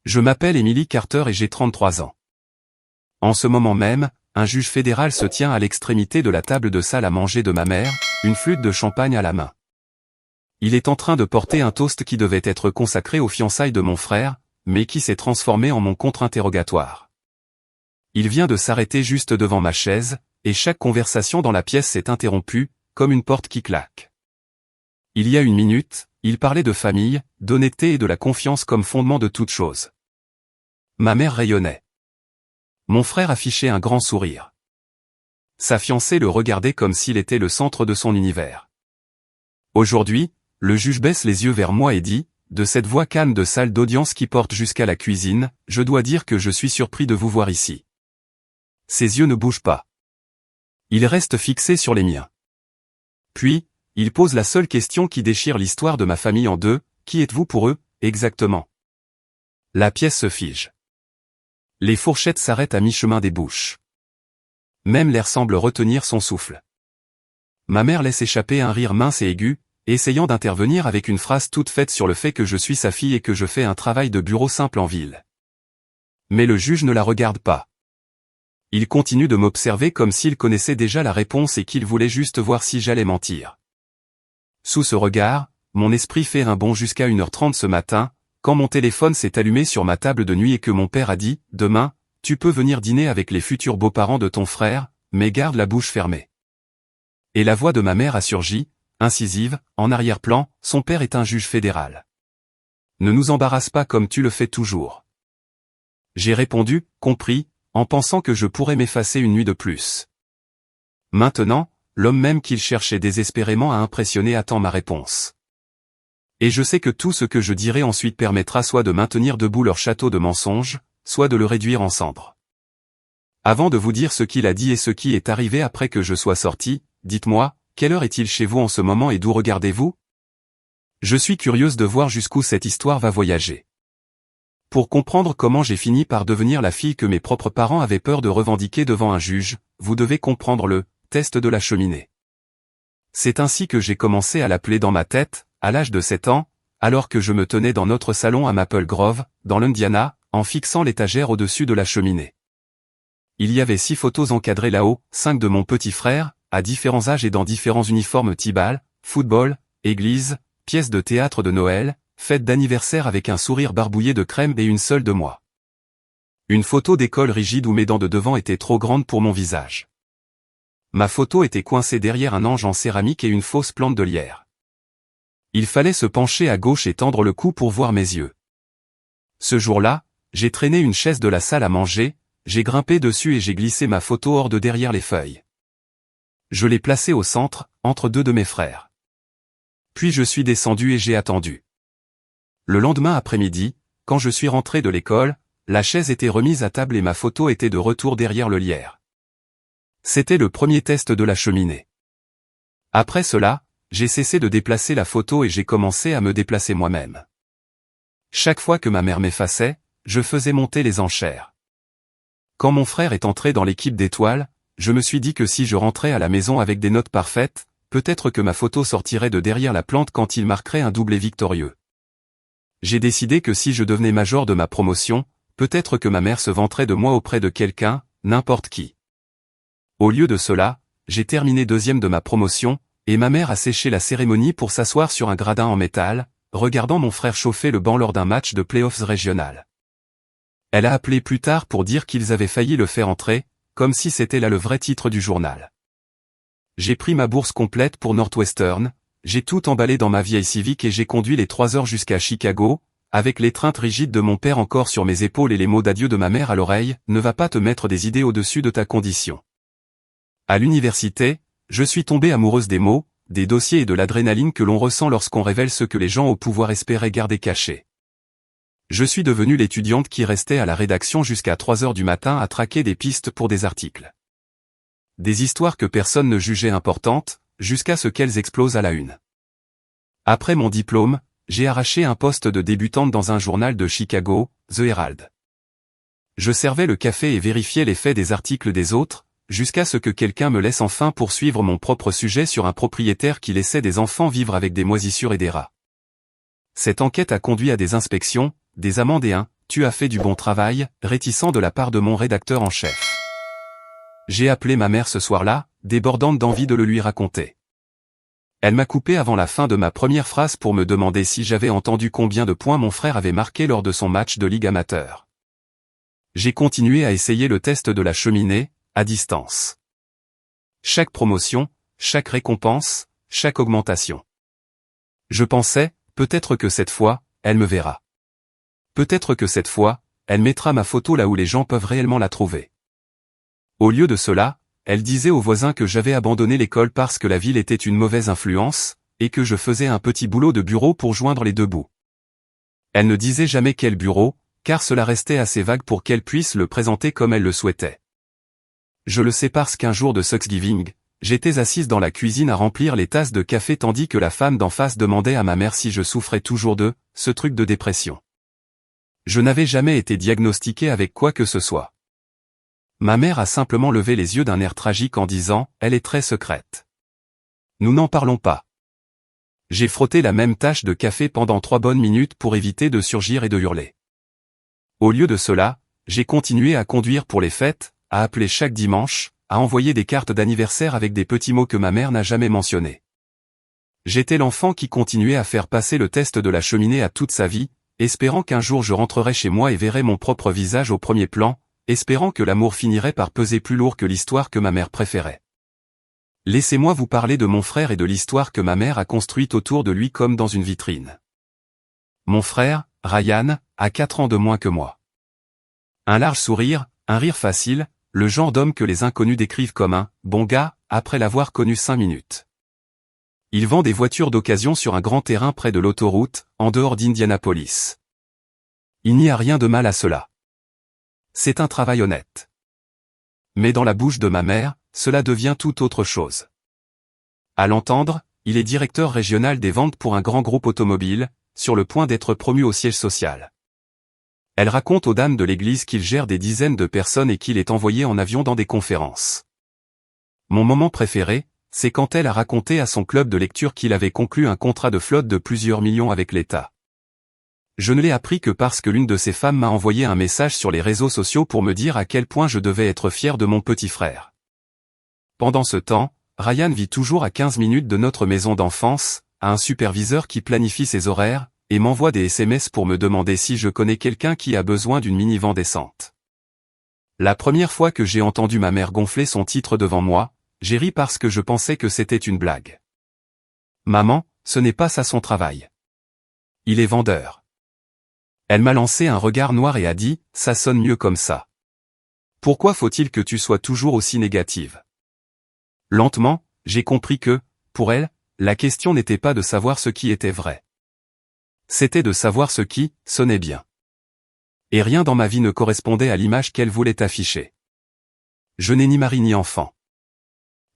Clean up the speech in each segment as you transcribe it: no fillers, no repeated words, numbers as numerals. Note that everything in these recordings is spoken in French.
Je m'appelle Emily Carter et j'ai 33 ans. En ce moment même, un juge fédéral se tient à l'extrémité de la table de salle à manger de ma mère, une flûte de champagne à la main. Il est en train de porter un toast qui devait être consacré aux fiançailles de mon frère, mais qui s'est transformé en mon contre-interrogatoire. Il vient de s'arrêter juste devant ma chaise, et chaque conversation dans la pièce s'est interrompue, comme une porte qui claque. Il y a une minute, il parlait de famille, d'honnêteté et de la confiance comme fondement de toute chose. Ma mère rayonnait. Mon frère affichait un grand sourire. Sa fiancée le regardait comme s'il était le centre de son univers. Aujourd'hui, le juge baisse les yeux vers moi et dit, de cette voix calme de salle d'audience qui porte jusqu'à la cuisine, je dois dire que je suis surpris de vous voir ici. Ses yeux ne bougent pas. Il reste fixé sur les miens. Puis, il pose la seule question qui déchire l'histoire de ma famille en deux, qui êtes-vous pour eux, exactement? La pièce se fige. Les fourchettes s'arrêtent à mi-chemin des bouches. Même l'air semble retenir son souffle. Ma mère laisse échapper un rire mince et aigu, essayant d'intervenir avec une phrase toute faite sur le fait que je suis sa fille et que je fais un travail de bureau simple en ville. Mais le juge ne la regarde pas. Il continue de m'observer comme s'il connaissait déjà la réponse et qu'il voulait juste voir si j'allais mentir. Sous ce regard, mon esprit fait un bond jusqu'à 1h30 ce matin, quand mon téléphone s'est allumé sur ma table de nuit et que mon père a dit, « Demain, tu peux venir dîner avec les futurs beaux-parents de ton frère, mais garde la bouche fermée. » Et la voix de ma mère a surgi, incisive, en arrière-plan, son père est un juge fédéral. Ne nous embarrasse pas comme tu le fais toujours. J'ai répondu, compris, en pensant que je pourrais m'effacer une nuit de plus. Maintenant, l'homme même qu'il cherchait désespérément à impressionner attend ma réponse. Et je sais que tout ce que je dirai ensuite permettra soit de maintenir debout leur château de mensonges, soit de le réduire en cendres. Avant de vous dire ce qu'il a dit et ce qui est arrivé après que je sois sorti, dites-moi, quelle heure est-il chez vous en ce moment et d'où regardez-vous? Je suis curieuse de voir jusqu'où cette histoire va voyager. Pour comprendre comment j'ai fini par devenir la fille que mes propres parents avaient peur de revendiquer devant un juge, vous devez comprendre le test de la cheminée. C'est ainsi que j'ai commencé à l'appeler dans ma tête, à l'âge de 7 ans, alors que je me tenais dans notre salon à Maple Grove, dans l'Indiana, en fixant l'étagère au-dessus de la cheminée. Il y avait 6 photos encadrées là-haut, 5 de mon petit frère, à différents âges et dans différents uniformes t-ball, football, église, pièces de théâtre de Noël, fête d'anniversaire avec un sourire barbouillé de crème et une seule de moi. Une photo d'école rigide où mes dents de devant étaient trop grandes pour mon visage. Ma photo était coincée derrière un ange en céramique et une fausse plante de lierre. Il fallait se pencher à gauche et tendre le cou pour voir mes yeux. Ce jour-là, j'ai traîné une chaise de la salle à manger, j'ai grimpé dessus et j'ai glissé ma photo hors de derrière les feuilles. Je l'ai placée au centre, entre deux de mes frères. Puis je suis descendu et j'ai attendu. Le lendemain après-midi, quand je suis rentré de l'école, la chaise était remise à table et ma photo était de retour derrière le lierre. C'était le premier test de la cheminée. Après cela, j'ai cessé de déplacer la photo et j'ai commencé à me déplacer moi-même. Chaque fois que ma mère m'effaçait, je faisais monter les enchères. Quand mon frère est entré dans l'équipe d'étoiles, je me suis dit que si je rentrais à la maison avec des notes parfaites, peut-être que ma photo sortirait de derrière la plante quand il marquerait un doublé victorieux. J'ai décidé que si je devenais major de ma promotion, peut-être que ma mère se vanterait de moi auprès de quelqu'un, n'importe qui. Au lieu de cela, j'ai terminé 2e de ma promotion, et ma mère a séché la cérémonie pour s'asseoir sur un gradin en métal, regardant mon frère chauffer le banc lors d'un match de playoffs régional. Elle a appelé plus tard pour dire qu'ils avaient failli le faire entrer, comme si c'était là le vrai titre du journal. J'ai pris ma bourse complète pour Northwestern, j'ai tout emballé dans ma vieille Civic et j'ai conduit les 3 heures jusqu'à Chicago, avec l'étreinte rigide de mon père encore sur mes épaules et les mots d'adieu de ma mère à l'oreille, ne va pas te mettre des idées au-dessus de ta condition. À l'université, je suis tombée amoureuse des mots, des dossiers et de l'adrénaline que l'on ressent lorsqu'on révèle ce que les gens au pouvoir espéraient garder caché. Je suis devenue l'étudiante qui restait à la rédaction jusqu'à 3 heures du matin à traquer des pistes pour des articles. Des histoires que personne ne jugeait importantes, jusqu'à ce qu'elles explosent à la une. Après mon diplôme, j'ai arraché un poste de débutante dans un journal de Chicago, The Herald. Je servais le café et vérifiais les faits des articles des autres, jusqu'à ce que quelqu'un me laisse enfin poursuivre mon propre sujet sur un propriétaire qui laissait des enfants vivre avec des moisissures et des rats. Cette enquête a conduit à des inspections, des amendes et un tu as fait du bon travail, réticent de la part de mon rédacteur en chef. J'ai appelé ma mère ce soir-là, débordante d'envie de le lui raconter. Elle m'a coupé avant la fin de ma première phrase pour me demander si j'avais entendu combien de points mon frère avait marqué lors de son match de Ligue amateur. J'ai continué à essayer le test de la cheminée, à distance. Chaque promotion, chaque récompense, chaque augmentation. Je pensais, peut-être que cette fois, elle me verra. Peut-être que cette fois, elle mettra ma photo là où les gens peuvent réellement la trouver. Au lieu de cela, elle disait aux voisins que j'avais abandonné l'école parce que la ville était une mauvaise influence, et que je faisais un petit boulot de bureau pour joindre les deux bouts. Elle ne disait jamais quel bureau, car cela restait assez vague pour qu'elle puisse le présenter comme elle le souhaitait. Je le sais parce qu'un jour de Thanksgiving, j'étais assise dans la cuisine à remplir les tasses de café tandis que la femme d'en face demandait à ma mère si je souffrais toujours de ce truc de dépression. Je n'avais jamais été diagnostiqué avec quoi que ce soit. Ma mère a simplement levé les yeux d'un air tragique en disant « Elle est très secrète. Nous n'en parlons pas. » J'ai frotté la même tache de café pendant 3 bonnes minutes pour éviter de surgir et de hurler. Au lieu de cela, j'ai continué à conduire pour les fêtes, à appeler chaque dimanche, à envoyer des cartes d'anniversaire avec des petits mots que ma mère n'a jamais mentionnés. J'étais l'enfant qui continuait à faire passer le test de la cheminée à toute sa vie, espérant qu'un jour je rentrerais chez moi et verrais mon propre visage au premier plan, espérant que l'amour finirait par peser plus lourd que l'histoire que ma mère préférait. Laissez-moi vous parler de mon frère et de l'histoire que ma mère a construite autour de lui comme dans une vitrine. Mon frère, Ryan, a 4 ans de moins que moi. Un large sourire, un rire facile, le genre d'homme que les inconnus décrivent comme un « bon gars » après l'avoir connu 5 minutes. Il vend des voitures d'occasion sur un grand terrain près de l'autoroute, en dehors d'Indianapolis. Il n'y a rien de mal à cela. C'est un travail honnête. Mais dans la bouche de ma mère, cela devient tout autre chose. À l'entendre, il est directeur régional des ventes pour un grand groupe automobile, sur le point d'être promu au siège social. Elle raconte aux dames de l'église qu'il gère des dizaines de personnes et qu'il est envoyé en avion dans des conférences. Mon moment préféré, c'est quand elle a raconté à son club de lecture qu'il avait conclu un contrat de flotte de plusieurs millions avec l'État. Je ne l'ai appris que parce que l'une de ces femmes m'a envoyé un message sur les réseaux sociaux pour me dire à quel point je devais être fier de mon petit frère. Pendant ce temps, Ryan vit toujours à 15 minutes de notre maison d'enfance, a un superviseur qui planifie ses horaires, et m'envoie des SMS pour me demander si je connais quelqu'un qui a besoin d'une minivan décente. La première fois que j'ai entendu ma mère gonfler son titre devant moi, j'ai ri parce que je pensais que c'était une blague. Maman, ce n'est pas ça son travail. Il est vendeur. Elle m'a lancé un regard noir et a dit, ça sonne mieux comme ça. Pourquoi faut-il que tu sois toujours aussi négative? Lentement, j'ai compris que, pour elle, la question n'était pas de savoir ce qui était vrai. C'était de savoir ce qui sonnait bien. Et rien dans ma vie ne correspondait à l'image qu'elle voulait afficher. Je n'ai ni mari ni enfant.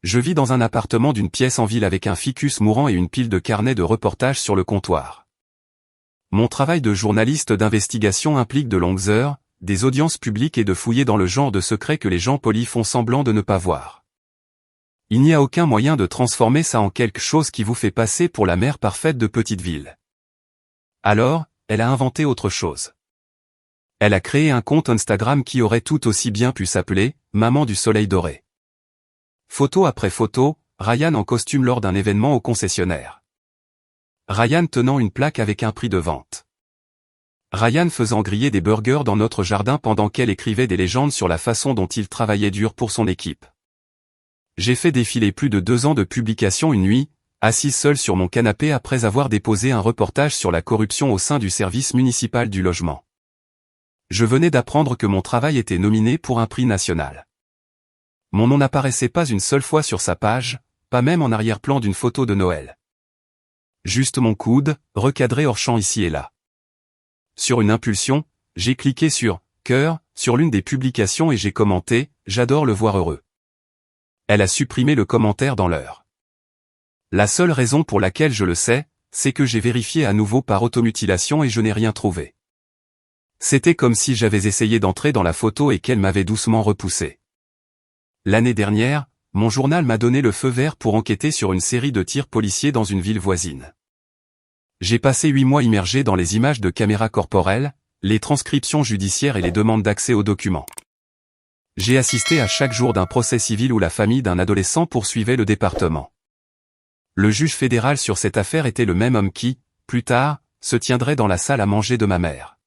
Je vis dans un appartement d'une pièce en ville avec un ficus mourant et une pile de carnets de reportage sur le comptoir. Mon travail de journaliste d'investigation implique de longues heures, des audiences publiques et de fouiller dans le genre de secrets que les gens polis font semblant de ne pas voir. Il n'y a aucun moyen de transformer ça en quelque chose qui vous fait passer pour la mère parfaite de petite ville. Alors, elle a inventé autre chose. Elle a créé un compte Instagram qui aurait tout aussi bien pu s'appeler « Maman du soleil doré ». Photo après photo, Ryan en costume lors d'un événement au concessionnaire. Ryan tenant une plaque avec un prix de vente. Ryan faisant griller des burgers dans notre jardin pendant qu'elle écrivait des légendes sur la façon dont il travaillait dur pour son équipe. J'ai fait défiler plus de 2 ans de publication une nuit, assise seule sur mon canapé après avoir déposé un reportage sur la corruption au sein du service municipal du logement. Je venais d'apprendre que mon travail était nominé pour un prix national. Mon nom n'apparaissait pas une seule fois sur sa page, pas même en arrière-plan d'une photo de Noël. Juste mon coude, recadré hors champ ici et là. Sur une impulsion, j'ai cliqué sur « Cœur » sur l'une des publications et j'ai commenté « J'adore le voir heureux ». Elle a supprimé le commentaire dans l'heure. La seule raison pour laquelle je le sais, c'est que j'ai vérifié à nouveau par automutilation et je n'ai rien trouvé. C'était comme si j'avais essayé d'entrer dans la photo et qu'elle m'avait doucement repoussé. L'année dernière, mon journal m'a donné le feu vert pour enquêter sur une série de tirs policiers dans une ville voisine. J'ai passé 8 mois immergé dans les images de caméras corporelles, les transcriptions judiciaires et les demandes d'accès aux documents. J'ai assisté à chaque jour d'un procès civil où la famille d'un adolescent poursuivait le département. Le juge fédéral sur cette affaire était le même homme qui, plus tard, se tiendrait dans la salle à manger de ma mère.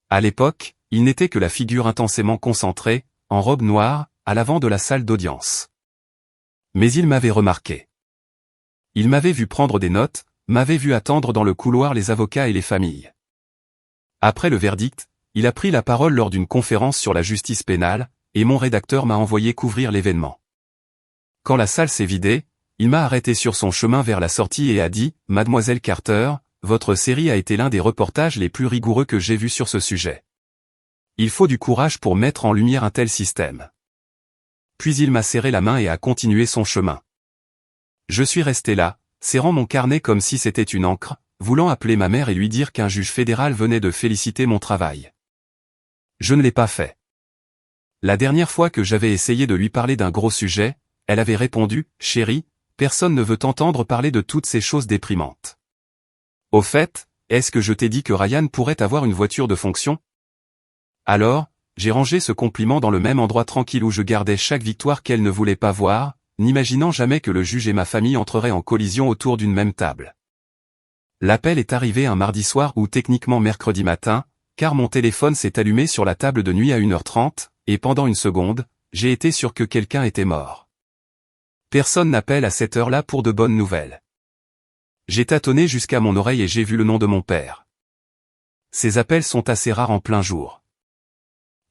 À l'époque, il n'était que la figure intensément concentrée, en robe noire, à l'avant de la salle d'audience. Mais il m'avait remarqué. Il m'avait vu prendre des notes, m'avait vu attendre dans le couloir les avocats et les familles. Après le verdict, il a pris la parole lors d'une conférence sur la justice pénale, et mon rédacteur m'a envoyé couvrir l'événement. Quand la salle s'est vidée, il m'a arrêté sur son chemin vers la sortie et a dit « Mademoiselle Carter, votre série a été l'un des reportages les plus rigoureux que j'ai vus sur ce sujet. Il faut du courage pour mettre en lumière un tel système. » Puis il m'a serré la main et a continué son chemin. Je suis resté là, serrant mon carnet comme si c'était une encre, voulant appeler ma mère et lui dire qu'un juge fédéral venait de féliciter mon travail. Je ne l'ai pas fait. La dernière fois que j'avais essayé de lui parler d'un gros sujet, elle avait répondu « Chérie, personne ne veut entendre parler de toutes ces choses déprimantes. Au fait, est-ce que je t'ai dit que Ryan pourrait avoir une voiture de fonction ?» Alors, j'ai rangé ce compliment dans le même endroit tranquille où je gardais chaque victoire qu'elle ne voulait pas voir, n'imaginant jamais que le juge et ma famille entreraient en collision autour d'une même table. L'appel est arrivé un mardi soir ou techniquement mercredi matin, car mon téléphone s'est allumé sur la table de nuit à 1h30, et pendant une seconde, j'ai été sûr que quelqu'un était mort. Personne n'appelle à cette heure-là pour de bonnes nouvelles. J'ai tâtonné jusqu'à mon oreille et j'ai vu le nom de mon père. Ces appels sont assez rares en plein jour.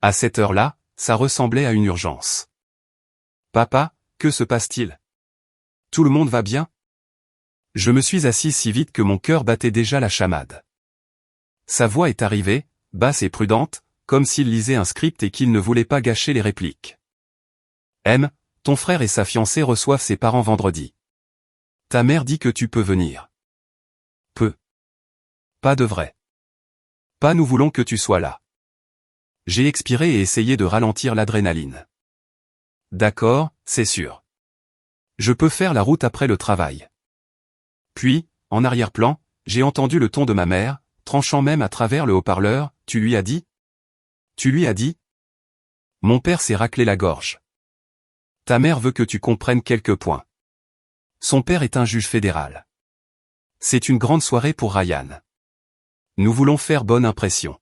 À cette heure-là, ça ressemblait à une urgence. « Papa, que se passe-t-il ? Tout le monde va bien ?» Je me suis assis si vite que mon cœur battait déjà la chamade. Sa voix est arrivée, basse et prudente, comme s'il lisait un script et qu'il ne voulait pas gâcher les répliques. « M, ton frère et sa fiancée reçoivent ses parents vendredi. Ta mère dit que tu peux venir. » « Peu. Pas de vrai. Pas nous voulons que tu sois là. » J'ai expiré et essayé de ralentir l'adrénaline. « D'accord, c'est sûr. Je peux faire la route après le travail. » Puis, en arrière-plan, j'ai entendu le ton de ma mère, tranchant même à travers le haut-parleur, « Tu lui as dit ? Tu lui as dit ?» Mon père s'est raclé la gorge. « Ta mère veut que tu comprennes quelques points. Son père est un juge fédéral. C'est une grande soirée pour Ryan. Nous voulons faire bonne impression. »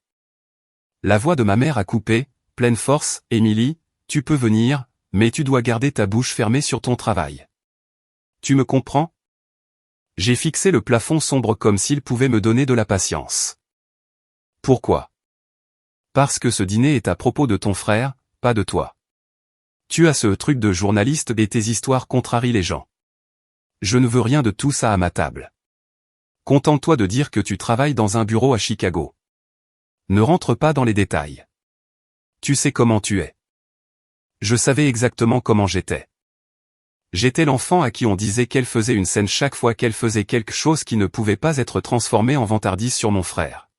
La voix de ma mère a coupé, pleine force, « Émilie, tu peux venir, mais tu dois garder ta bouche fermée sur ton travail. Tu me comprends ? » J'ai fixé le plafond sombre comme s'il pouvait me donner de la patience. « Pourquoi ? » Parce que ce dîner est à propos de ton frère, pas de toi. Tu as ce truc de journaliste et tes histoires contrarient les gens. Je ne veux rien de tout ça à ma table. Contente-toi de dire que tu travailles dans un bureau à Chicago. Ne rentre pas dans les détails. Tu sais comment tu es. Je savais exactement comment j'étais. J'étais l'enfant à qui on disait qu'elle faisait une scène chaque fois qu'elle faisait quelque chose qui ne pouvait pas être transformé en vantardise sur mon frère.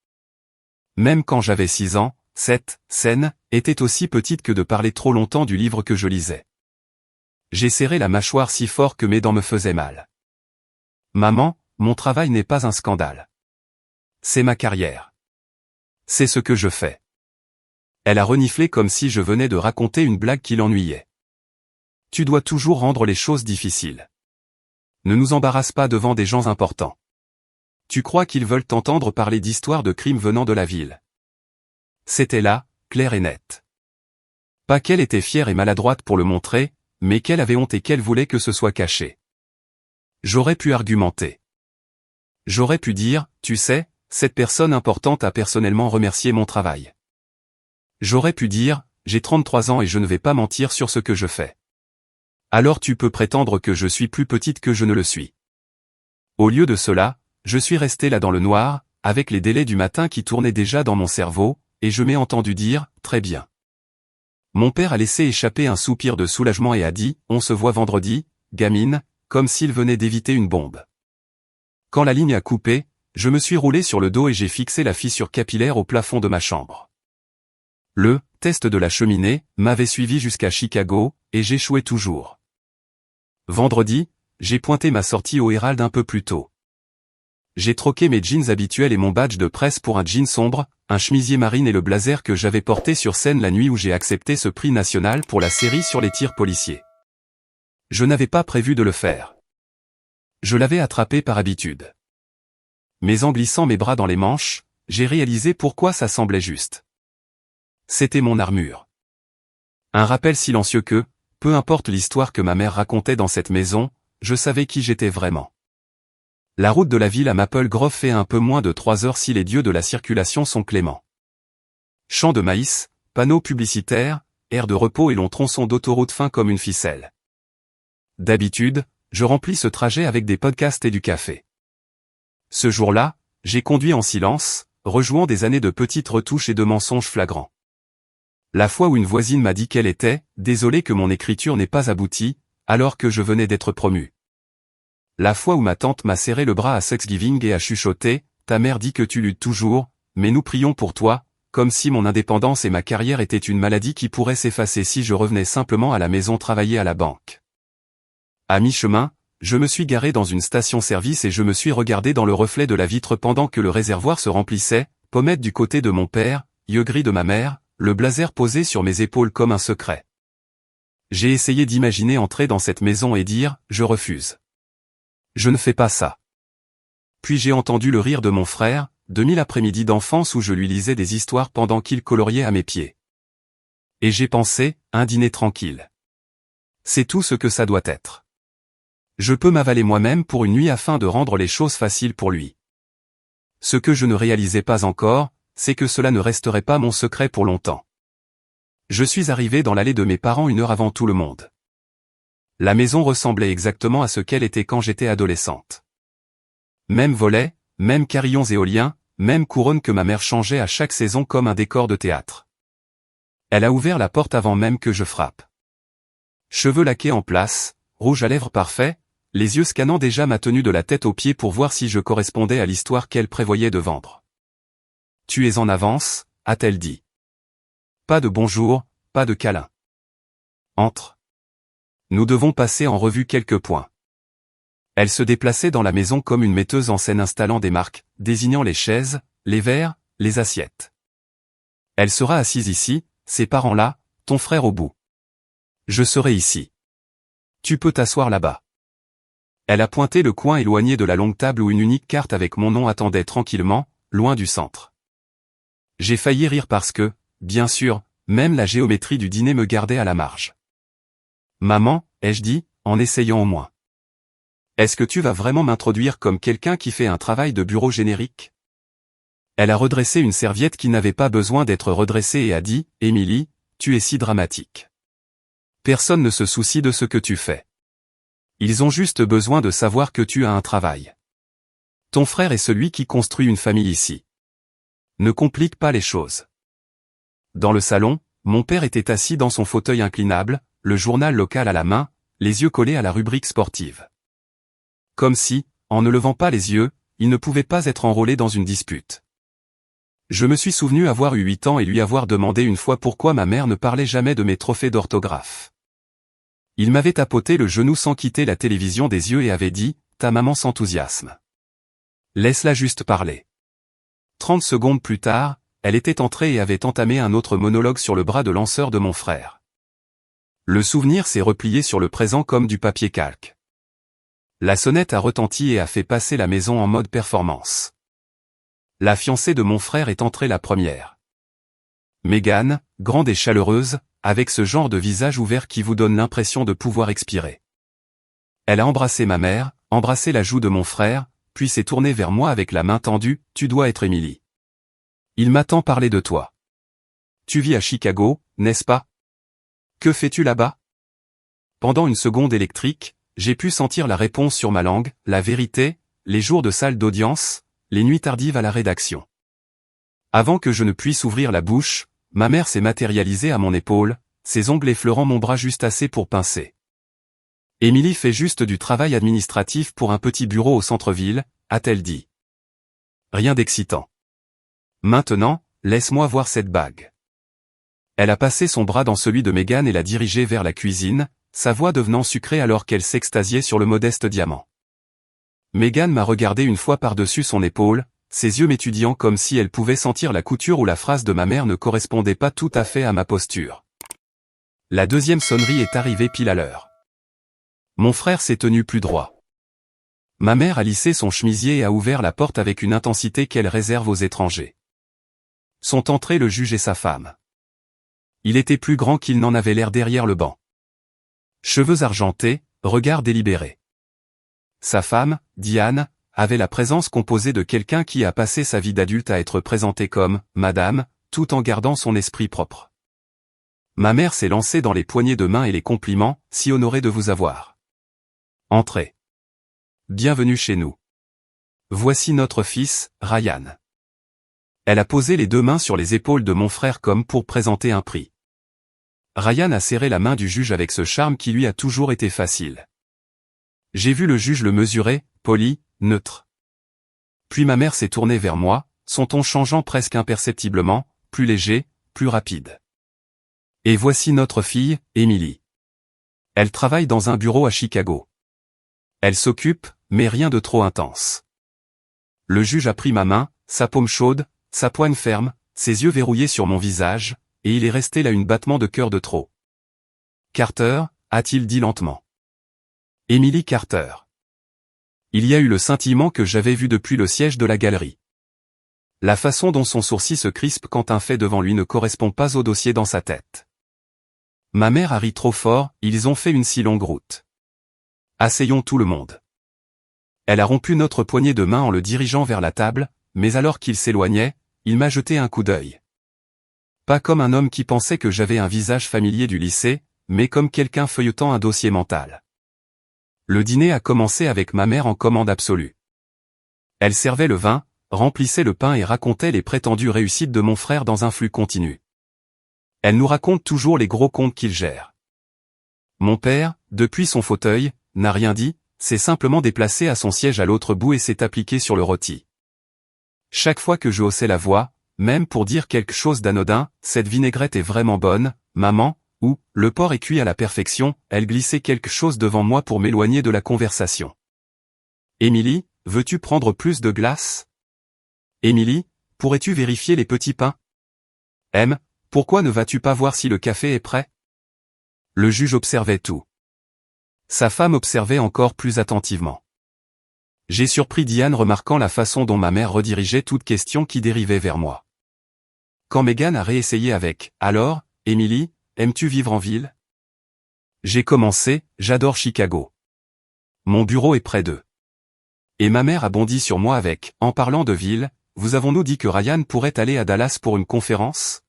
Même quand j'avais 6 ans, cette scène était aussi petite que de parler trop longtemps du livre que je lisais. J'ai serré la mâchoire si fort que mes dents me faisaient mal. Maman, mon travail n'est pas un scandale. C'est ma carrière. C'est ce que je fais. Elle a reniflé comme si je venais de raconter une blague qui l'ennuyait. Tu dois toujours rendre les choses difficiles. Ne nous embarrasse pas devant des gens importants. Tu crois qu'ils veulent t'entendre parler d'histoires de crimes venant de la ville. C'était là, clair et net. Pas qu'elle était fière et maladroite pour le montrer, mais qu'elle avait honte et qu'elle voulait que ce soit caché. J'aurais pu argumenter. J'aurais pu dire, tu sais, cette personne importante a personnellement remercié mon travail. J'aurais pu dire, j'ai 33 ans et je ne vais pas mentir sur ce que je fais. Alors tu peux prétendre que je suis plus petite que je ne le suis. Au lieu de cela, je suis resté là dans le noir, avec les délais du matin qui tournaient déjà dans mon cerveau, et je m'ai entendu dire, très bien. Mon père a laissé échapper un soupir de soulagement et a dit, on se voit vendredi, gamine, comme s'il venait d'éviter une bombe. Quand la ligne a coupé, je me suis roulé sur le dos et j'ai fixé la fissure capillaire au plafond de ma chambre. Le test de la cheminée m'avait suivi jusqu'à Chicago, et j'échouais toujours. Vendredi, j'ai pointé ma sortie au Herald un peu plus tôt. J'ai troqué mes jeans habituels et mon badge de presse pour un jean sombre, un chemisier marine et le blazer que j'avais porté sur scène la nuit où j'ai accepté ce prix national pour la série sur les tirs policiers. Je n'avais pas prévu de le faire. Je l'avais attrapé par habitude. Mais en glissant mes bras dans les manches, j'ai réalisé pourquoi ça semblait juste. C'était mon armure. Un rappel silencieux que, peu importe l'histoire que ma mère racontait dans cette maison, je savais qui j'étais vraiment. La route de la ville à Maple Grove fait un peu moins de 3 heures si les dieux de la circulation sont cléments. Champs de maïs, panneaux publicitaires, aires de repos et longs tronçons d'autoroute fins comme une ficelle. D'habitude, je remplis ce trajet avec des podcasts et du café. Ce jour-là, j'ai conduit en silence, rejouant des années de petites retouches et de mensonges flagrants. La fois où une voisine m'a dit qu'elle était « désolée que mon écriture n'ait pas abouti », alors que je venais d'être promu. La fois où ma tante m'a serré le bras à Thanksgiving et a chuchoté « ta mère dit que tu luttes toujours, mais nous prions pour toi », comme si mon indépendance et ma carrière étaient une maladie qui pourrait s'effacer si je revenais simplement à la maison travailler à la banque. À mi-chemin, je me suis garé dans une station-service et je me suis regardé dans le reflet de la vitre pendant que le réservoir se remplissait, pommette du côté de mon père, yeux gris de ma mère, le blazer posé sur mes épaules comme un secret. J'ai essayé d'imaginer entrer dans cette maison et dire « je refuse. Je ne fais pas ça ». Puis j'ai entendu le rire de mon frère, 2000 après-midi d'enfance où je lui lisais des histoires pendant qu'il coloriait à mes pieds. Et j'ai pensé, un dîner tranquille. C'est tout ce que ça doit être. Je peux m'avaler moi-même pour une nuit afin de rendre les choses faciles pour lui. Ce que je ne réalisais pas encore, c'est que cela ne resterait pas mon secret pour longtemps. Je suis arrivé dans l'allée de mes parents 1 heure avant tout le monde. La maison ressemblait exactement à ce qu'elle était quand j'étais adolescente. Même volet, même carillons éoliens, même couronne que ma mère changeait à chaque saison comme un décor de théâtre. Elle a ouvert la porte avant même que je frappe. Cheveux laqués en place, rouge à lèvres parfait, les yeux scannant déjà ma tenue de la tête aux pieds pour voir si je correspondais à l'histoire qu'elle prévoyait de vendre. « Tu es en avance », a-t-elle dit. Pas de bonjour, pas de câlin. Entre. Nous devons passer en revue quelques points. Elle se déplaçait dans la maison comme une metteuse en scène installant des marques, désignant les chaises, les verres, les assiettes. Elle sera assise ici, ses parents là, ton frère au bout. Je serai ici. Tu peux t'asseoir là-bas. Elle a pointé le coin éloigné de la longue table où une unique carte avec mon nom attendait tranquillement, loin du centre. J'ai failli rire parce que, bien sûr, même la géométrie du dîner me gardait à la marge. Maman, ai-je dit, en essayant au moins. Est-ce que tu vas vraiment m'introduire comme quelqu'un qui fait un travail de bureau générique? Elle a redressé une serviette qui n'avait pas besoin d'être redressée et a dit, Émilie, tu es si dramatique. Personne ne se soucie de ce que tu fais. Ils ont juste besoin de savoir que tu as un travail. Ton frère est celui qui construit une famille ici. Ne complique pas les choses. Dans le salon, mon père était assis dans son fauteuil inclinable, le journal local à la main, les yeux collés à la rubrique sportive. Comme si, en ne levant pas les yeux, il ne pouvait pas être enrôlé dans une dispute. Je me suis souvenu avoir eu 8 ans et lui avoir demandé une fois pourquoi ma mère ne parlait jamais de mes trophées d'orthographe. Il m'avait tapoté le genou sans quitter la télévision des yeux et avait dit, « Ta maman s'enthousiasme. Laisse-la juste parler. » 30 secondes plus tard, elle était entrée et avait entamé un autre monologue sur le bras de lanceur de mon frère. Le souvenir s'est replié sur le présent comme du papier calque. La sonnette a retenti et a fait passer la maison en mode performance. La fiancée de mon frère est entrée la première. Mégane, grande et chaleureuse, avec ce genre de visage ouvert qui vous donne l'impression de pouvoir expirer. Elle a embrassé ma mère, embrassé la joue de mon frère, puis s'est tournée vers moi avec la main tendue, « Tu dois être Émilie. Il m'a tant parlé de toi. Tu vis à Chicago, n'est-ce pas? Que fais-tu là-bas? » Pendant une seconde électrique, j'ai pu sentir la réponse sur ma langue, la vérité, les jours de salle d'audience, les nuits tardives à la rédaction. Avant que je ne puisse ouvrir la bouche, ma mère s'est matérialisée à mon épaule, ses ongles effleurant mon bras juste assez pour pincer. Émilie fait juste du travail administratif pour un petit bureau au centre-ville, a-t-elle dit. Rien d'excitant. Maintenant, laisse-moi voir cette bague. Elle a passé son bras dans celui de Mégane et l'a dirigé vers la cuisine, sa voix devenant sucrée alors qu'elle s'extasiait sur le modeste diamant. Mégane m'a regardé une fois par-dessus son épaule, ses yeux m'étudiant comme si elle pouvait sentir la couture où la phrase de ma mère ne correspondait pas tout à fait à ma posture. La deuxième sonnerie est arrivée pile à l'heure. Mon frère s'est tenu plus droit. Ma mère a lissé son chemisier et a ouvert la porte avec une intensité qu'elle réserve aux étrangers. Sont entrés le juge et sa femme. Il était plus grand qu'il n'en avait l'air derrière le banc. Cheveux argentés, regard délibéré. Sa femme, Diane, avait la présence composée de quelqu'un qui a passé sa vie d'adulte à être présenté comme « Madame », tout en gardant son esprit propre. Ma mère s'est lancée dans les poignées de main et les compliments, si honorée de vous avoir. Entrez. Bienvenue chez nous. Voici notre fils, Ryan. Elle a posé les deux mains sur les épaules de mon frère comme pour présenter un prix. Ryan a serré la main du juge avec ce charme qui lui a toujours été facile. J'ai vu le juge le mesurer, poli, neutre. Puis ma mère s'est tournée vers moi, son ton changeant presque imperceptiblement, plus léger, plus rapide. Et voici notre fille, Emily. Elle travaille dans un bureau à Chicago. Elle s'occupe, mais rien de trop intense. Le juge a pris ma main, sa paume chaude, sa poigne ferme, ses yeux verrouillés sur mon visage, et il est resté là un battement de cœur de trop. Carter, a-t-il dit lentement. Emily Carter. Il y a eu le scintillement que j'avais vu depuis le siège de la galerie. La façon dont son sourcil se crispe quand un fait devant lui ne correspond pas au dossier dans sa tête. Ma mère a ri trop fort, ils ont fait une si longue route. Asseyons tout le monde. Elle a rompu notre poignée de main en le dirigeant vers la table, mais alors qu'il s'éloignait, il m'a jeté un coup d'œil. Pas comme un homme qui pensait que j'avais un visage familier du lycée, mais comme quelqu'un feuilletant un dossier mental. Le dîner a commencé avec ma mère en commande absolue. Elle servait le vin, remplissait le pain et racontait les prétendues réussites de mon frère dans un flux continu. Elle nous raconte toujours les gros comptes qu'il gère. Mon père, depuis son fauteuil, n'a rien dit, s'est simplement déplacé à son siège à l'autre bout et s'est appliqué sur le rôti. Chaque fois que je haussais la voix, même pour dire quelque chose d'anodin, cette vinaigrette est vraiment bonne, maman, ou, le porc est cuit à la perfection, elle glissait quelque chose devant moi pour m'éloigner de la conversation. Émilie, veux-tu prendre plus de glace? Émilie, pourrais-tu vérifier les petits pains? M, pourquoi ne vas-tu pas voir si le café est prêt? Le juge observait tout. Sa femme observait encore plus attentivement. J'ai surpris Diane remarquant la façon dont ma mère redirigeait toute question qui dérivait vers moi. Quand Megan a réessayé avec « Alors, Émilie, aimes-tu vivre en ville ?» J'ai commencé « J'adore Chicago. Mon bureau est près d'eux. » Et ma mère a bondi sur moi avec « En parlant de ville, vous avons-nous dit que Ryan pourrait aller à Dallas pour une conférence ?»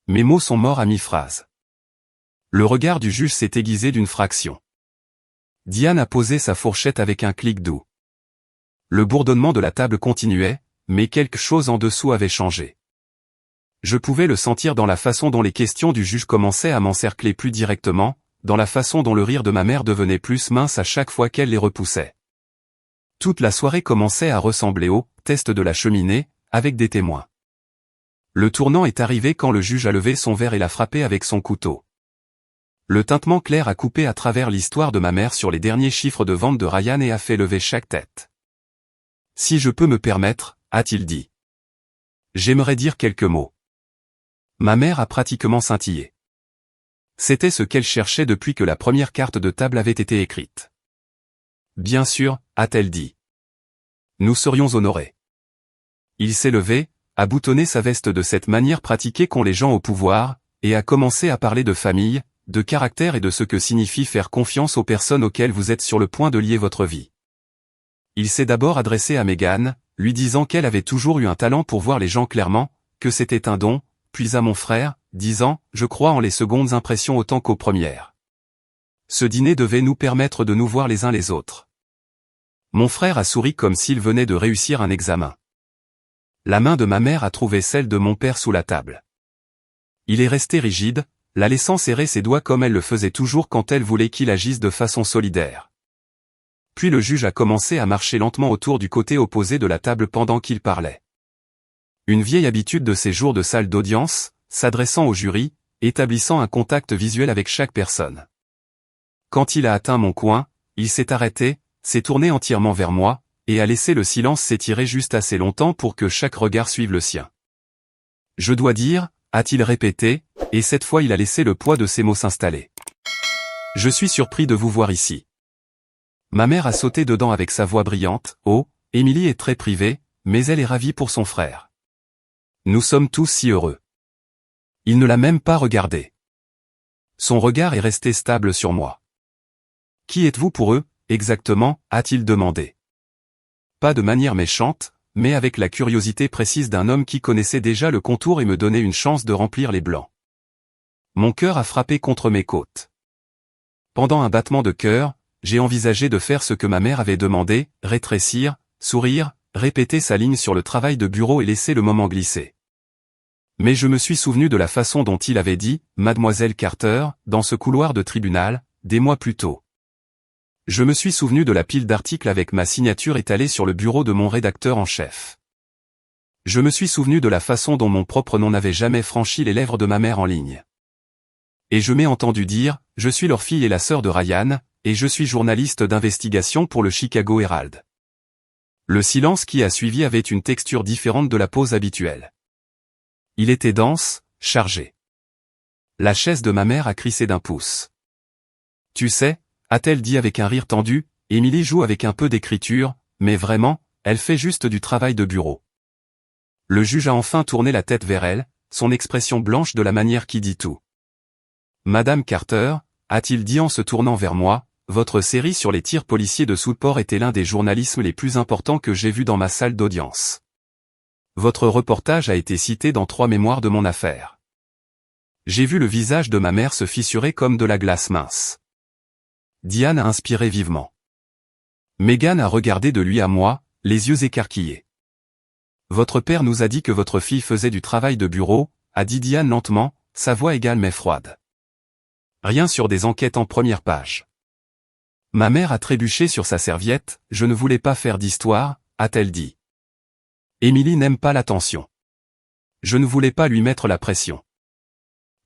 Mes mots sont morts à mi-phrase. Le regard du juge s'est aiguisé d'une fraction. Diane a posé sa fourchette avec un clic doux. Le bourdonnement de la table continuait, mais quelque chose en dessous avait changé. Je pouvais le sentir dans la façon dont les questions du juge commençaient à m'encercler plus directement, dans la façon dont le rire de ma mère devenait plus mince à chaque fois qu'elle les repoussait. Toute la soirée commençait à ressembler au test de la cheminée, avec des témoins. Le tournant est arrivé quand le juge a levé son verre et l'a frappé avec son couteau. Le tintement clair a coupé à travers l'histoire de ma mère sur les derniers chiffres de vente de Ryan et a fait lever chaque tête. Si je peux me permettre, a-t-il dit. J'aimerais dire quelques mots. Ma mère a pratiquement scintillé. C'était ce qu'elle cherchait depuis que la première carte de table avait été écrite. Bien sûr, a-t-elle dit. Nous serions honorés. Il s'est levé, a boutonné sa veste de cette manière pratiquée qu'ont les gens au pouvoir, et a commencé à parler de famille, de caractère et de ce que signifie faire confiance aux personnes auxquelles vous êtes sur le point de lier votre vie. Il s'est d'abord adressé à Megan, lui disant qu'elle avait toujours eu un talent pour voir les gens clairement, que c'était un don, puis à mon frère, disant « Je crois en les secondes impressions autant qu'aux premières. » Ce dîner devait nous permettre de nous voir les uns les autres. Mon frère a souri comme s'il venait de réussir un examen. La main de ma mère a trouvé celle de mon père sous la table. Il est resté rigide, la laissant serrer ses doigts comme elle le faisait toujours quand elle voulait qu'il agisse de façon solidaire. Puis le juge a commencé à marcher lentement autour du côté opposé de la table pendant qu'il parlait. Une vieille habitude de ces jours de salle d'audience, s'adressant au jury, établissant un contact visuel avec chaque personne. Quand il a atteint mon coin, il s'est arrêté, s'est tourné entièrement vers moi, et a laissé le silence s'étirer juste assez longtemps pour que chaque regard suive le sien. « Je dois dire » a-t-il répété, et cette fois il a laissé le poids de ses mots s'installer. « Je suis surpris de vous voir ici. » Ma mère a sauté dedans avec sa voix brillante. « Oh, Émilie est très privée, mais elle est ravie pour son frère. Nous sommes tous si heureux. » Il ne l'a même pas regardé. Son regard est resté stable sur moi. « Qui êtes-vous pour eux, exactement » a-t-il demandé. Pas de manière méchante, mais avec la curiosité précise d'un homme qui connaissait déjà le contour et me donnait une chance de remplir les blancs. Mon cœur a frappé contre mes côtes. Pendant un battement de cœur, j'ai envisagé de faire ce que ma mère avait demandé, rétrécir, sourire, répéter sa ligne sur le travail de bureau et laisser le moment glisser. Mais je me suis souvenu de la façon dont il avait dit « Mademoiselle Carter » dans ce couloir de tribunal, des mois plus tôt. Je me suis souvenu de la pile d'articles avec ma signature étalée sur le bureau de mon rédacteur en chef. Je me suis souvenu de la façon dont mon propre nom n'avait jamais franchi les lèvres de ma mère en ligne. Et je m'ai entendu dire « Je suis leur fille et la sœur de Ryan, et je suis journaliste d'investigation pour le Chicago Herald. » Le silence qui a suivi avait une texture différente de la pause habituelle. Il était dense, chargé. La chaise de ma mère a crissé d'un pouce. « Tu sais » a-t-elle dit avec un rire tendu, « Émilie joue avec un peu d'écriture, mais vraiment, elle fait juste du travail de bureau. » Le juge a enfin tourné la tête vers elle, son expression blanche de la manière qui dit tout. « Madame Carter » a-t-il dit en se tournant vers moi, « votre série sur les tirs policiers de Southport était l'un des journalismes les plus importants que j'ai vus dans ma salle d'audience. Votre reportage a été cité dans 3 mémoires de mon affaire. » J'ai vu le visage de ma mère se fissurer comme de la glace mince. Diane a inspiré vivement. Meghan a regardé de lui à moi, les yeux écarquillés. « Votre père nous a dit que votre fille faisait du travail de bureau » a dit Diane lentement, sa voix égale mais froide. Rien sur des enquêtes en première page. Ma mère a trébuché sur sa serviette, « Je ne voulais pas faire d'histoire » a-t-elle dit. Émilie n'aime pas l'attention. Je ne voulais pas lui mettre la pression.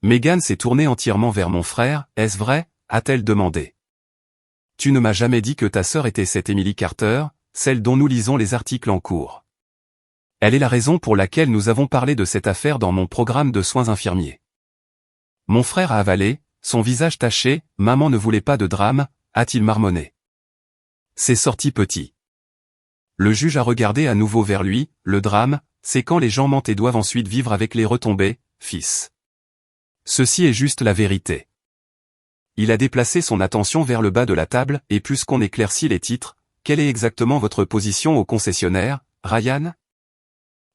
Meghan s'est tournée entièrement vers mon frère, « Est-ce vrai » a-t-elle demandé. Tu ne m'as jamais dit que ta sœur était cette Émilie Carter, celle dont nous lisons les articles en cours. Elle est la raison pour laquelle nous avons parlé de cette affaire dans mon programme de soins infirmiers. Mon frère a avalé, son visage taché, « Maman ne voulait pas de drame » a-t-il marmonné. C'est sorti petit. Le juge a regardé à nouveau vers lui, « Le drame, c'est quand les gens mentent et doivent ensuite vivre avec les retombées, fils. Ceci est juste la vérité. » Il a déplacé son attention vers le bas de la table, et puisqu'on éclaircit les titres, quelle est exactement votre position au concessionnaire, Ryan?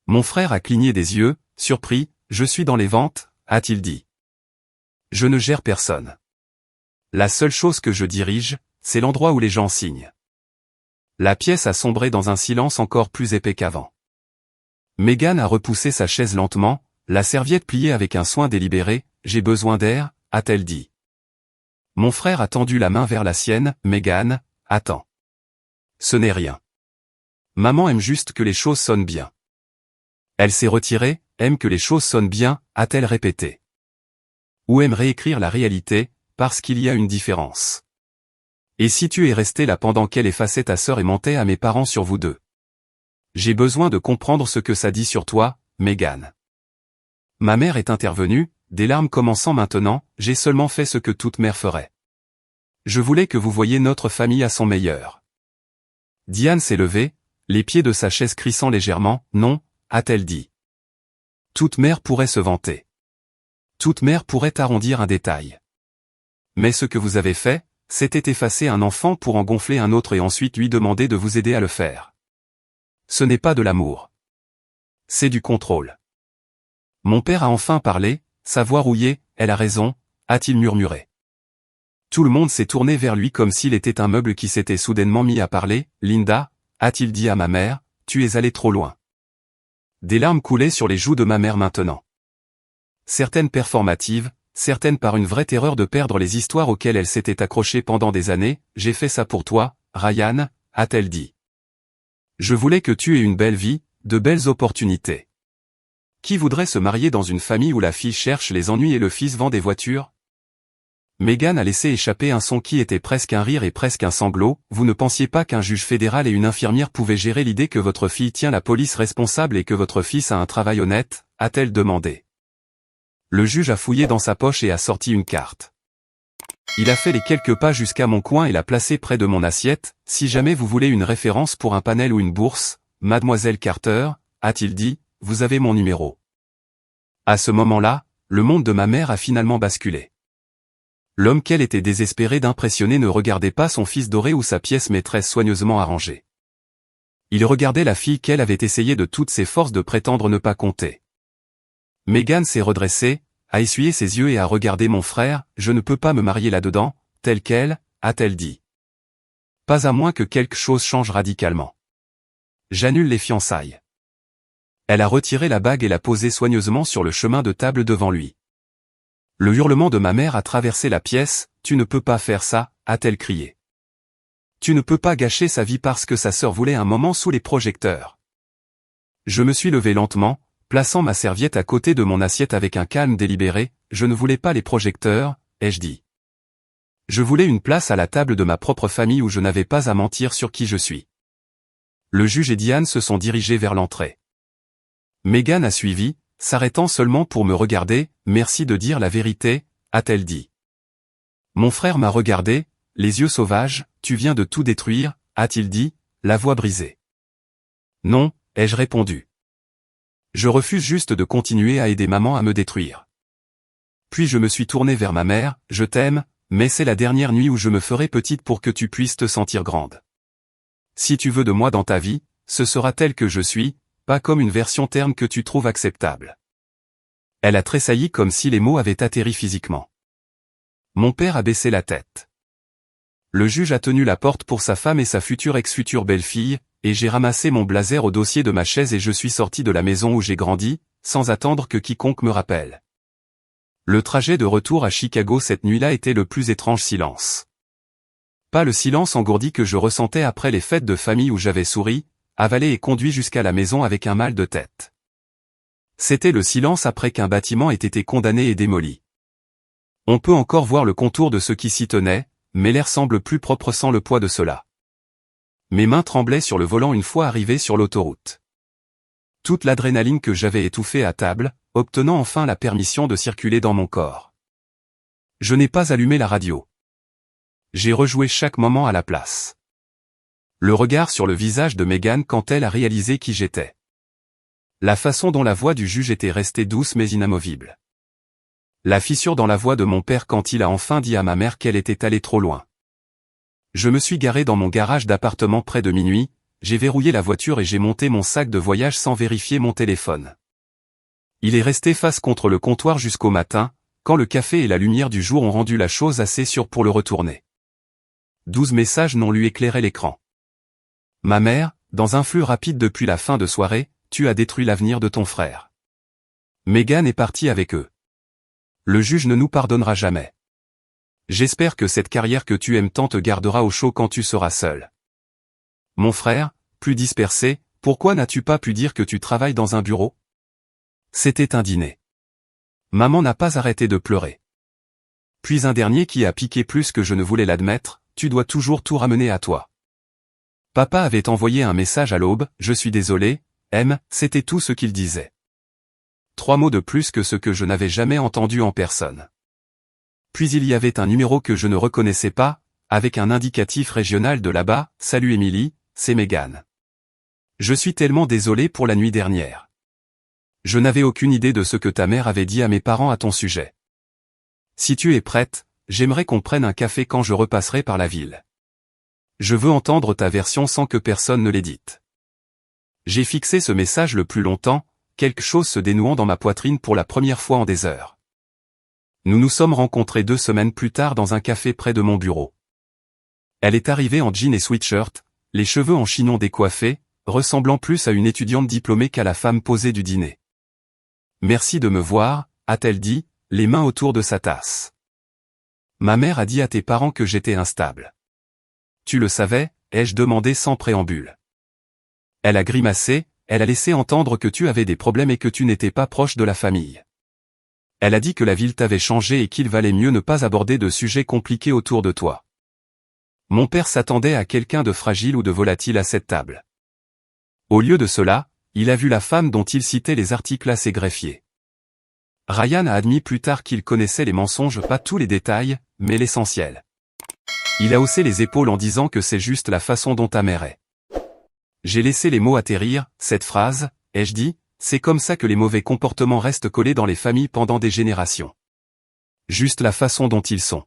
Mon frère a cligné des yeux, surpris, je suis dans les ventes, a-t-il dit. Je ne gère personne. La seule chose que je dirige, c'est l'endroit où les gens signent. La pièce a sombré dans un silence encore plus épais qu'avant. Meghan a repoussé sa chaise lentement, la serviette pliée avec un soin délibéré, j'ai besoin d'air, a-t-elle dit. Mon frère a tendu la main vers la sienne, Meghan, attends. Ce n'est rien. Maman aime juste que les choses sonnent bien. Elle s'est retirée, aime que les choses sonnent bien, a-t-elle répété. Ou aime réécrire la réalité, parce qu'il y a une différence. Et si tu es resté là pendant qu'elle effaçait ta sœur et mentait à mes parents sur vous deux? J'ai besoin de comprendre ce que ça dit sur toi, Meghan. Ma mère est intervenue, des larmes commençant maintenant, j'ai seulement fait ce que toute mère ferait. Je voulais que vous voyiez notre famille à son meilleur. Diane s'est levée, les pieds de sa chaise crissant légèrement, non, a-t-elle dit. Toute mère pourrait se vanter. Toute mère pourrait arrondir un détail. Mais ce que vous avez fait, c'était effacer un enfant pour en gonfler un autre et ensuite lui demander de vous aider à le faire. Ce n'est pas de l'amour. C'est du contrôle. Mon père a enfin parlé, sa voix rouillée, elle a raison, a-t-il murmuré. Tout le monde s'est tourné vers lui comme s'il était un meuble qui s'était soudainement mis à parler, Linda, a-t-il dit à ma mère, tu es allée trop loin. Des larmes coulaient sur les joues de ma mère maintenant. Certaines performatives, certaines par une vraie terreur de perdre les histoires auxquelles elle s'était accrochée pendant des années, j'ai fait ça pour toi, Ryan, a-t-elle dit. Je voulais que tu aies une belle vie, de belles opportunités. Qui voudrait se marier dans une famille où la fille cherche les ennuis et le fils vend des voitures? Meghan a laissé échapper un son qui était presque un rire et presque un sanglot. Vous ne pensiez pas qu'un juge fédéral et une infirmière pouvaient gérer l'idée que votre fille tient la police responsable et que votre fils a un travail honnête, a-t-elle demandé. Le juge a fouillé dans sa poche et a sorti une carte. Il a fait les quelques pas jusqu'à mon coin et l'a placée près de mon assiette. Si jamais vous voulez une référence pour un panel ou une bourse, Mademoiselle Carter, a-t-il dit, vous avez mon numéro. À ce moment-là, le monde de ma mère a finalement basculé. L'homme qu'elle était désespérée d'impressionner ne regardait pas son fils doré ou sa pièce maîtresse soigneusement arrangée. Il regardait la fille qu'elle avait essayé de toutes ses forces de prétendre ne pas compter. Meghan s'est redressée, a essuyé ses yeux et a regardé mon frère. Je ne peux pas me marier là-dedans, telle qu'elle, a-t-elle dit. Pas à moins que quelque chose change radicalement. J'annule les fiançailles. Elle a retiré la bague et l'a posée soigneusement sur le chemin de table devant lui. Le hurlement de ma mère a traversé la pièce. Tu ne peux pas faire ça, a-t-elle crié. Tu ne peux pas gâcher sa vie parce que sa sœur voulait un moment sous les projecteurs. Je me suis levé lentement, plaçant ma serviette à côté de mon assiette avec un calme délibéré. Je ne voulais pas les projecteurs, ai-je dit. Je voulais une place à la table de ma propre famille où je n'avais pas à mentir sur qui je suis. Le juge et Diane se sont dirigés vers l'entrée. Meghan a suivi, s'arrêtant seulement pour me regarder. Merci de dire la vérité, a-t-elle dit. Mon frère m'a regardé, les yeux sauvages. Tu viens de tout détruire, a-t-il dit, la voix brisée. Non, ai-je répondu. Je refuse juste de continuer à aider maman à me détruire. Puis je me suis tourné vers ma mère. Je t'aime, mais c'est la dernière nuit où je me ferai petite pour que tu puisses te sentir grande. Si tu veux de moi dans ta vie, ce sera tel que je suis, pas comme une version terne que tu trouves acceptable. Elle a tressailli comme si les mots avaient atterri physiquement. Mon père a baissé la tête. Le juge a tenu la porte pour sa femme et sa future ex-future belle-fille, et j'ai ramassé mon blazer au dossier de ma chaise et je suis sorti de la maison où j'ai grandi, sans attendre que quiconque me rappelle. Le trajet de retour à Chicago cette nuit-là était le plus étrange silence. Pas le silence engourdi que je ressentais après les fêtes de famille où j'avais souri, avalé et conduit jusqu'à la maison avec un mal de tête. C'était le silence après qu'un bâtiment ait été condamné et démoli. On peut encore voir le contour de ce qui s'y tenait, mais l'air semble plus propre sans le poids de cela. Mes mains tremblaient sur le volant une fois arrivé sur l'autoroute. Toute l'adrénaline que j'avais étouffée à table, obtenant enfin la permission de circuler dans mon corps. Je n'ai pas allumé la radio. J'ai rejoué chaque moment à la place. Le regard sur le visage de Meghan quand elle a réalisé qui j'étais. La façon dont la voix du juge était restée douce mais inamovible. La fissure dans la voix de mon père quand il a enfin dit à ma mère qu'elle était allée trop loin. Je me suis garé dans mon garage d'appartement près de minuit, j'ai verrouillé la voiture et j'ai monté mon sac de voyage sans vérifier mon téléphone. Il est resté face contre le comptoir jusqu'au matin, quand le café et la lumière du jour ont rendu la chose assez sûre pour le retourner. 12 messages n'ont lui éclairé l'écran. Ma mère, dans un flux rapide depuis la fin de soirée, tu as détruit l'avenir de ton frère. Meghan est partie avec eux. Le juge ne nous pardonnera jamais. J'espère que cette carrière que tu aimes tant te gardera au chaud quand tu seras seul. Mon frère, plus dispersé, pourquoi n'as-tu pas pu dire que tu travailles dans un bureau? C'était un dîner. Maman n'a pas arrêté de pleurer. Puis un dernier qui a piqué plus que je ne voulais l'admettre, tu dois toujours tout ramener à toi. Papa avait envoyé un message à l'aube, je suis désolé, M, c'était tout ce qu'il disait. 3 mots de plus que ce que je n'avais jamais entendu en personne. Puis il y avait un numéro que je ne reconnaissais pas, avec un indicatif régional de là-bas, salut Émilie, c'est Meghan. Je suis tellement désolé pour la nuit dernière. Je n'avais aucune idée de ce que ta mère avait dit à mes parents à ton sujet. Si tu es prête, j'aimerais qu'on prenne un café quand je repasserai par la ville. Je veux entendre ta version sans que personne ne l'ait dite. J'ai fixé ce message le plus longtemps, quelque chose se dénouant dans ma poitrine pour la première fois en des heures. Nous nous sommes rencontrés 2 semaines plus tard dans un café près de mon bureau. Elle est arrivée en jean et sweatshirt, les cheveux en chignon décoiffés, ressemblant plus à une étudiante diplômée qu'à la femme posée du dîner. Merci de me voir, a-t-elle dit, les mains autour de sa tasse. Ma mère a dit à tes parents que j'étais instable. Tu le savais, ai-je demandé sans préambule. Elle a grimacé, elle a laissé entendre que tu avais des problèmes et que tu n'étais pas proche de la famille. Elle a dit que la ville t'avait changé et qu'il valait mieux ne pas aborder de sujets compliqués autour de toi. Mon père s'attendait à quelqu'un de fragile ou de volatile à cette table. Au lieu de cela, il a vu la femme dont il citait les articles à ses greffiers. Ryan a admis plus tard qu'il connaissait les mensonges, pas tous les détails, mais l'essentiel. Il a haussé les épaules en disant que c'est juste la façon dont ta mère est. J'ai laissé les mots atterrir, cette phrase, ai-je dit, c'est comme ça que les mauvais comportements restent collés dans les familles pendant des générations. Juste la façon dont ils sont.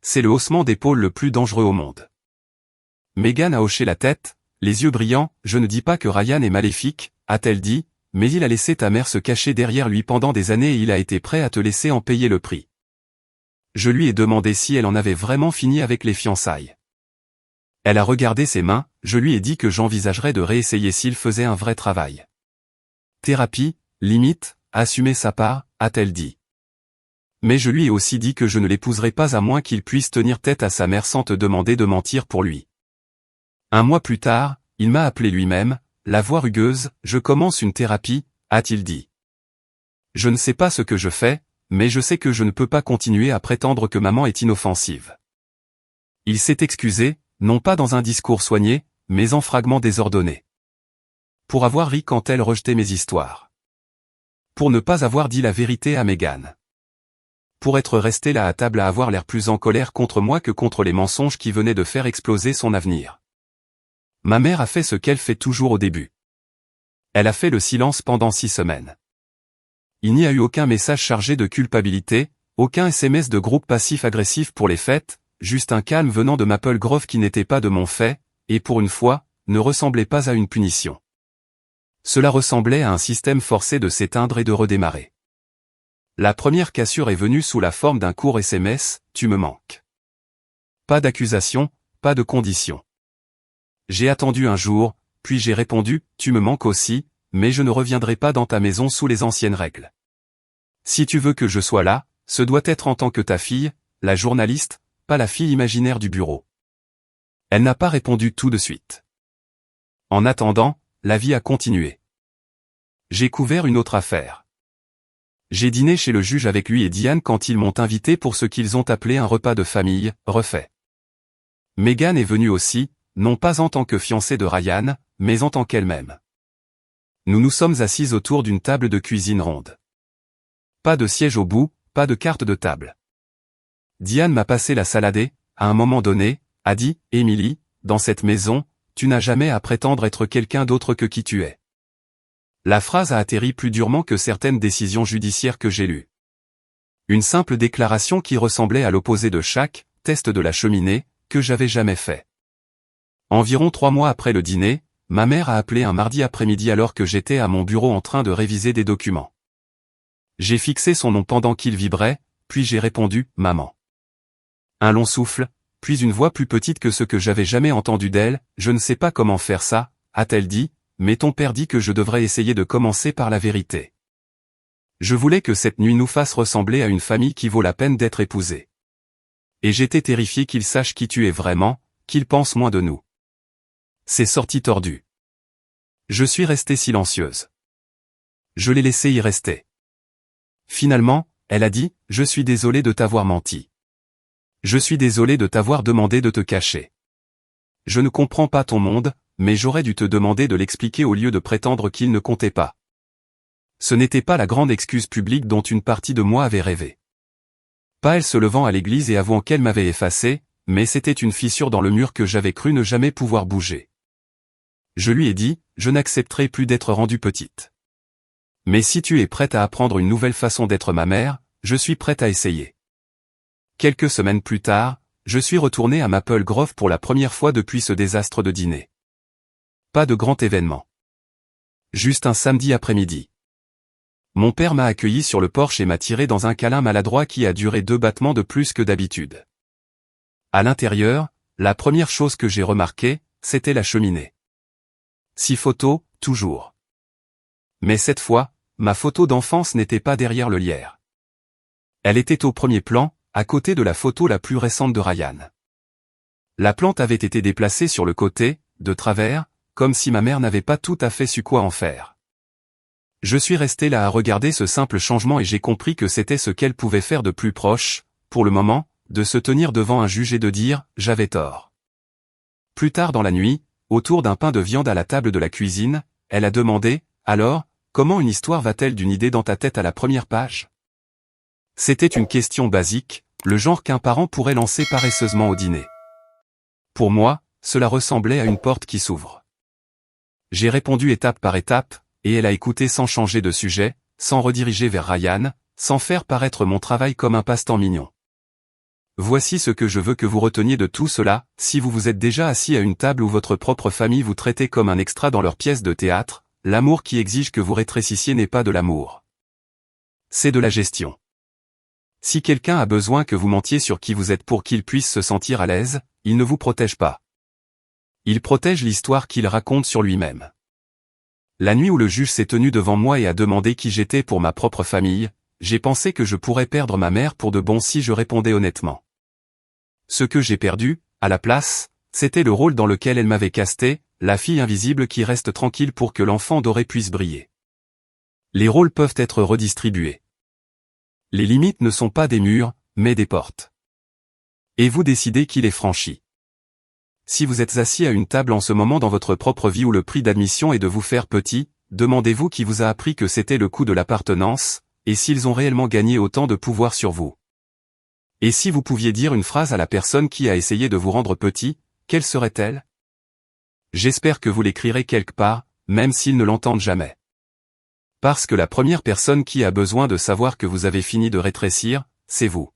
C'est le haussement d'épaule le plus dangereux au monde. Meghan a hoché la tête, les yeux brillants, je ne dis pas que Ryan est maléfique, a-t-elle dit, mais il a laissé ta mère se cacher derrière lui pendant des années et il a été prêt à te laisser en payer le prix. Je lui ai demandé si elle en avait vraiment fini avec les fiançailles. Elle a regardé ses mains, je lui ai dit que j'envisagerais de réessayer s'il faisait un vrai travail. Thérapie, limite, assumer sa part, a-t-elle dit. Mais je lui ai aussi dit que je ne l'épouserais pas à moins qu'il puisse tenir tête à sa mère sans te demander de mentir pour lui. Un mois plus tard, il m'a appelé lui-même, la voix rugueuse, je commence une thérapie, a-t-il dit. Je ne sais pas ce que je fais, mais je sais que je ne peux pas continuer à prétendre que maman est inoffensive. Il s'est excusé, non pas dans un discours soigné, mais en fragments désordonnés. Pour avoir ri quand elle rejetait mes histoires. Pour ne pas avoir dit la vérité à Meghan. Pour être resté là à table à avoir l'air plus en colère contre moi que contre les mensonges qui venaient de faire exploser son avenir. Ma mère a fait ce qu'elle fait toujours au début. Elle a fait le silence pendant 6 semaines. Il n'y a eu aucun message chargé de culpabilité, aucun SMS de groupe passif-agressif pour les fêtes, juste un calme venant de Maple Grove qui n'était pas de mon fait, et pour une fois, ne ressemblait pas à une punition. Cela ressemblait à un système forcé de s'éteindre et de redémarrer. La première cassure est venue sous la forme d'un court SMS, « Tu me manques ». Pas d'accusation, pas de condition. J'ai attendu un jour, puis j'ai répondu, « Tu me manques aussi, mais je ne reviendrai pas dans ta maison sous les anciennes règles. Si tu veux que je sois là, ce doit être en tant que ta fille, la journaliste, pas la fille imaginaire du bureau. » Elle n'a pas répondu tout de suite. En attendant, la vie a continué. J'ai couvert une autre affaire. J'ai dîné chez le juge avec lui et Diane quand ils m'ont invité pour ce qu'ils ont appelé un repas de famille, refait. Meghan est venue aussi, non pas en tant que fiancée de Ryan, mais en tant qu'elle-même. Nous nous sommes assises autour d'une table de cuisine ronde. Pas de siège au bout, pas de carte de table. Diane m'a passé la salade et, à un moment donné, a dit, « Emily, dans cette maison, tu n'as jamais à prétendre être quelqu'un d'autre que qui tu es. » La phrase a atterri plus durement que certaines décisions judiciaires que j'ai lues. Une simple déclaration qui ressemblait à l'opposé de chaque test de la cheminée que j'avais jamais fait. Environ 3 mois après le dîner, ma mère a appelé un mardi après-midi alors que j'étais à mon bureau en train de réviser des documents. J'ai fixé son nom pendant qu'il vibrait, puis j'ai répondu « Maman ». Un long souffle, puis une voix plus petite que ce que j'avais jamais entendu d'elle, « Je ne sais pas comment faire ça », a-t-elle dit, mais ton père dit que je devrais essayer de commencer par la vérité. Je voulais que cette nuit nous fasse ressembler à une famille qui vaut la peine d'être épousée. Et j'étais terrifié qu'il sache qui tu es vraiment, qu'il pense moins de nous. C'est sorti tordu. Je suis restée silencieuse. Je l'ai laissé y rester. Finalement, elle a dit, « Je suis désolée de t'avoir menti. Je suis désolée de t'avoir demandé de te cacher. Je ne comprends pas ton monde, mais j'aurais dû te demander de l'expliquer au lieu de prétendre qu'il ne comptait pas. » Ce n'était pas la grande excuse publique dont une partie de moi avait rêvé. Pas elle se levant à l'église et avouant qu'elle m'avait effacé, mais c'était une fissure dans le mur que j'avais cru ne jamais pouvoir bouger. Je lui ai dit, « Je n'accepterai plus d'être rendue petite. Mais si tu es prête à apprendre une nouvelle façon d'être ma mère, je suis prête à essayer. » Quelques semaines plus tard, je suis retourné à Maple Grove pour la première fois depuis ce désastre de dîner. Pas de grand événement. Juste un samedi après-midi. Mon père m'a accueilli sur le porche et m'a tiré dans un câlin maladroit qui a duré 2 battements de plus que d'habitude. À l'intérieur, la première chose que j'ai remarquée, c'était la cheminée. 6 photos, toujours. Mais cette fois, ma photo d'enfance n'était pas derrière le lierre. Elle était au premier plan, à côté de la photo la plus récente de Ryan. La plante avait été déplacée sur le côté, de travers, comme si ma mère n'avait pas tout à fait su quoi en faire. Je suis resté là à regarder ce simple changement et j'ai compris que c'était ce qu'elle pouvait faire de plus proche, pour le moment, de se tenir devant un juge et de dire « j'avais tort ». Plus tard dans la nuit, autour d'un pain de viande à la table de la cuisine, elle a demandé « alors, comment une histoire va-t-elle d'une idée dans ta tête à la première page ?» C'était une question basique, le genre qu'un parent pourrait lancer paresseusement au dîner. Pour moi, cela ressemblait à une porte qui s'ouvre. J'ai répondu étape par étape, et elle a écouté sans changer de sujet, sans rediriger vers Ryan, sans faire paraître mon travail comme un passe-temps mignon. Voici ce que je veux que vous reteniez de tout cela, si vous vous êtes déjà assis à une table où votre propre famille vous traitait comme un extra dans leur pièce de théâtre, l'amour qui exige que vous rétrécissiez n'est pas de l'amour. C'est de la gestion. Si quelqu'un a besoin que vous mentiez sur qui vous êtes pour qu'il puisse se sentir à l'aise, il ne vous protège pas. Il protège l'histoire qu'il raconte sur lui-même. La nuit où le juge s'est tenu devant moi et a demandé qui j'étais pour ma propre famille, j'ai pensé que je pourrais perdre ma mère pour de bon si je répondais honnêtement. Ce que j'ai perdu, à la place, c'était le rôle dans lequel elle m'avait casté, la fille invisible qui reste tranquille pour que l'enfant doré puisse briller. Les rôles peuvent être redistribués. Les limites ne sont pas des murs, mais des portes. Et vous décidez qui les franchit. Si vous êtes assis à une table en ce moment dans votre propre vie où le prix d'admission est de vous faire petit, demandez-vous qui vous a appris que c'était le coût de l'appartenance, et s'ils ont réellement gagné autant de pouvoir sur vous. Et si vous pouviez dire une phrase à la personne qui a essayé de vous rendre petit, quelle serait-elle? J'espère que vous l'écrirez quelque part, même s'ils ne l'entendent jamais. Parce que la première personne qui a besoin de savoir que vous avez fini de rétrécir, c'est vous.